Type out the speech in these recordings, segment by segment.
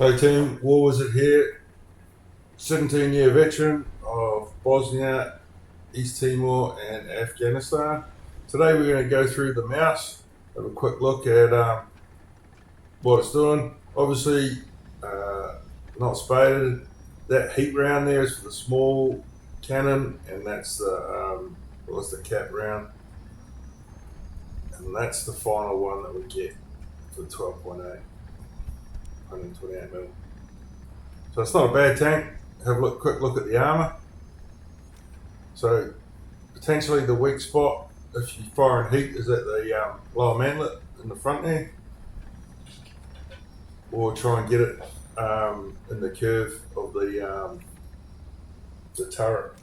Hey team, Warwizard here, 17-year veteran of Bosnia, East Timor and Afghanistan. Today we're going to go through the mouse, have a quick look at what it's doing. Obviously, not spaded. That heat round there is for the small cannon, and that's the cap round. And that's the final one that we get for 12.8. 128mm. So it's not a bad tank. Have a quick look at the armour. So potentially the weak spot if you fire in heat is at the lower manlet in the front there, or try and get it in the curve of the turret.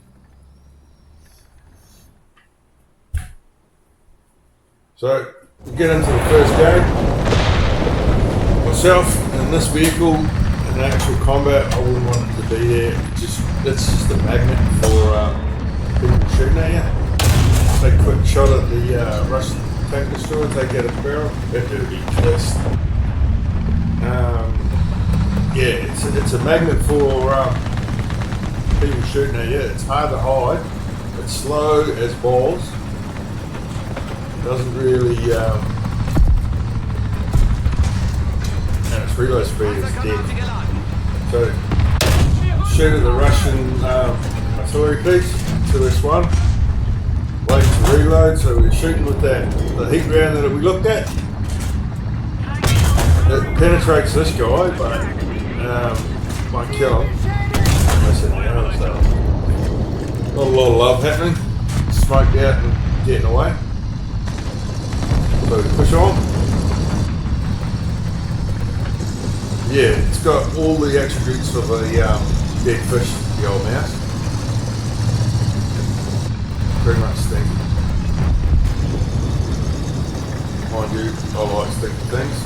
So we get into the first game. Myself in this vehicle in actual combat, I wouldn't want it to be there. It's just a magnet for people shooting at you. Take a quick shot at the Russian tank destroyer, take out its barrel, that would be blessed. Yeah, it's a magnet for people shooting at you. It's hard to hide. It's slow as balls. It doesn't really. And its reload speed is dead. So, shoot at the Russian artillery piece, 2S1, wait to reload, so we're shooting with the heat round that we looked at. It penetrates this guy, but won't kill him. So, not a lot of love happening, smoked out and getting away. So we push on. Yeah, it's got all the attributes of a dead fish, the old mouse. Pretty much stinky. Mind you, I like stinky things.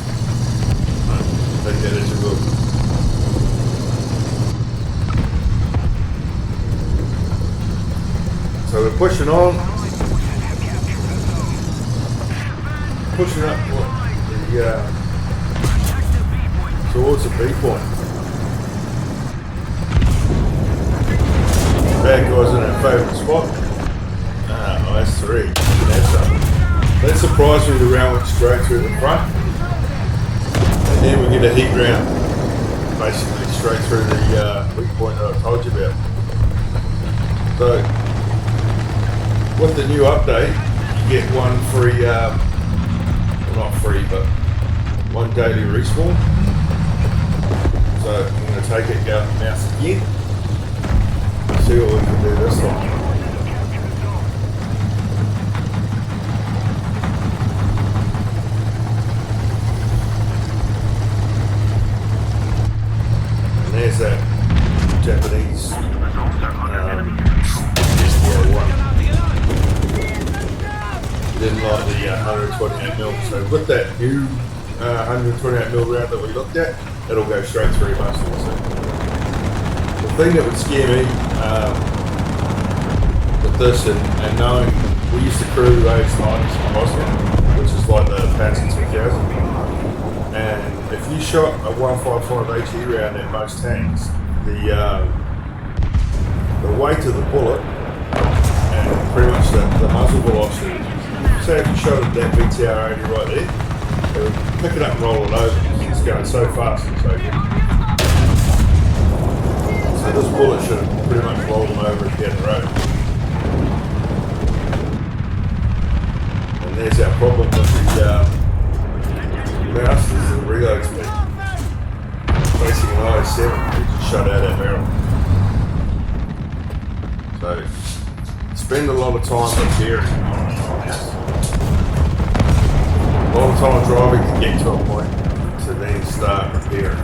Take that as you will. So we're pushing on. Pushing up towards the Viewpoint. Bad guys in our favourite spot. Oh, that's 3. That surprised me, the round went straight through the front. And then we get a heat round, basically straight through the Viewpoint that I told you about. So, with the new update, you get one free, well, not free, but one daily respawn. So I'm going to take it, go up the mouse again, and see what we can do this time. And there's that Japanese didn't like the 128mm. So with that new 128mm round that we looked at, it'll go straight through most of the scene. The thing that would scare me with this, and knowing we used to crew AS90s in Bosnia, which is like the Panzer 2000, and if you shot a 155 HE round at most tanks, the weight of the bullet and pretty much the muzzle velocity, say if you shot at that BTR 80 right there, it would pick it up and roll it over. It's going so fast and so good. So this bullet should have pretty much rolled them over and down the road. And there's our problem with the mouse, is the reload speed. Facing an IS-7, we just shut out that barrel. So spend a lot of time repairing on the mouse. A lot of time driving to get to a point to then start repairing.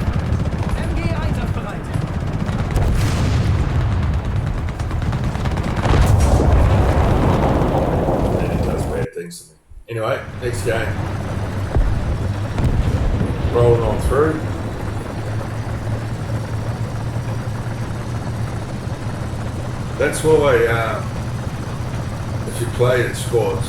And it does bad things to me. Anyway, next game. Rolling on through. That's why if you play in squads,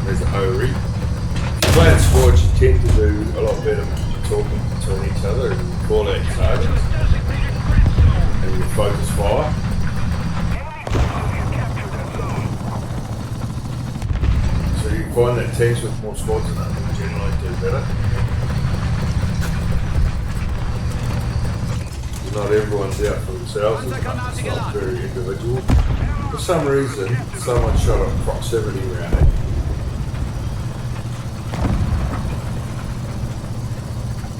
there's a O-rig. If you play in squads, you tend to do a lot better when you're talking between each other. teams with more squads in them will generally do better. Not everyone's out for themselves, it's not very individual. For some reason, someone shot a proximity round it.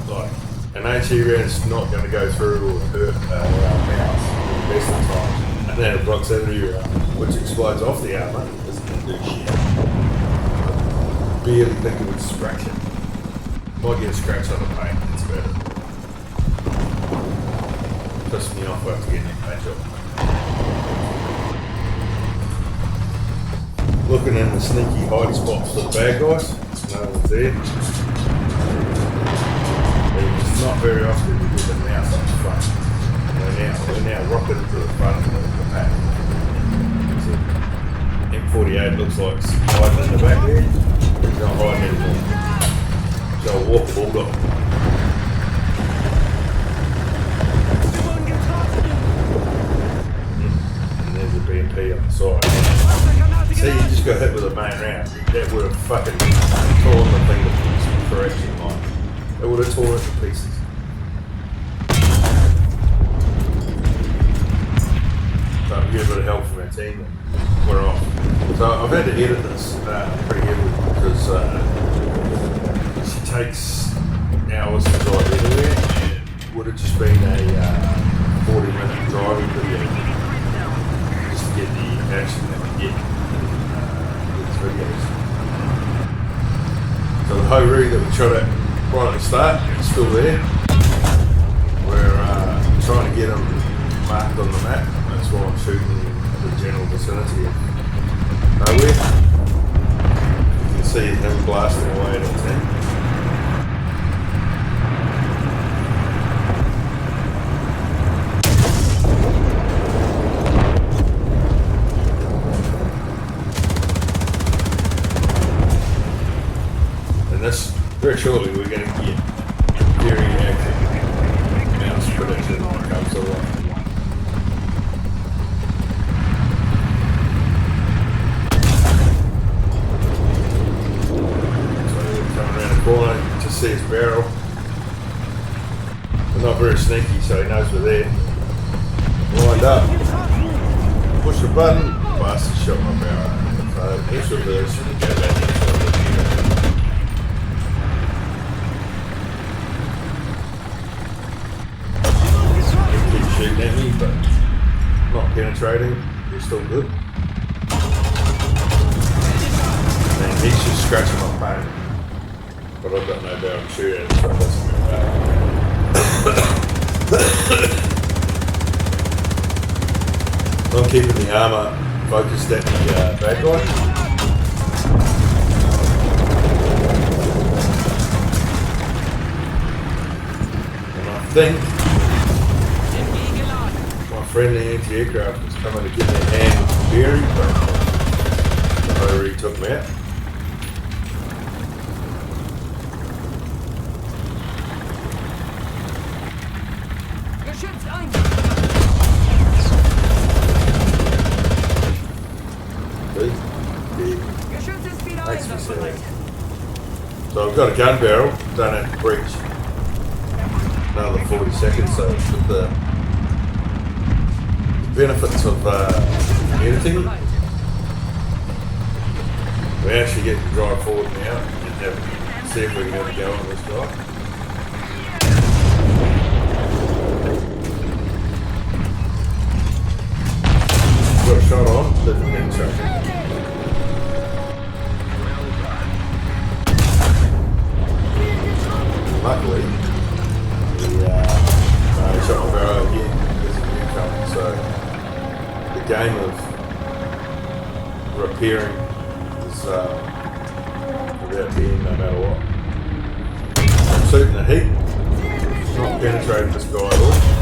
Like, an AT round's not going to go through or hurt our mouse in the best of times. And then a proximity round, which explodes off the armour, isn't going to do shit. I barely think it would scratch it. Might get a scratch on the paint, it's better. Pissed me off after getting that paint job. Looking in the sneaky hiding spots for the bad guys, no one's there. It's not very often we get the mouse up the front. We're now rocking into the front of the pack. So M48 looks like it's hiding in the back there. It's not hiding anymore. So I'll walk the bulldog. And there's a BMP on the side. See, you just got hit with a main round. That would have fucking torn the thing to pieces. Correction line. It would have torn it to pieces. So we get a bit of help from our team and we're off. So I've had to edit this pretty heavily because she takes hours to drive anywhere and it would have just been a 40-minute driving video just to get the action that we get in these videos. So the Ho-Ri that we shot at right at the start is still there. We're trying to get them marked on the map. That's why I'm shooting in the general vicinity of nowhere. You can see him blasting away at the tank. And this, very shortly, we're going to get very accurate mouse prediction when it comes to life. Corner, you can just see his barrel. We're not very sneaky, so he knows we're there. Lined up. Push the button, bastard shot my barrel. So he's reversed and go back into He keeps shooting at me, but not penetrating. He's still good. And he's just scratching my paint. But I've got no barrel to shoot at it, so it doesn't really matter. I'm keeping the armour focused at the bad guy. And I think my friendly anti-aircraft is coming to get their hand with some bearings, but the Ho-Ri took them out. So I've got a gun barrel, don't have to breach another 40 seconds, so with the benefits of editing, we actually get to drive forward now and see if we can have a go on this guy. Got a shot on, didn't get shot. Luckily, he shot my barrel again because of the incoming. So the game of repairing is about to end no matter what. I'm shooting the heat, not penetrating this guy at all.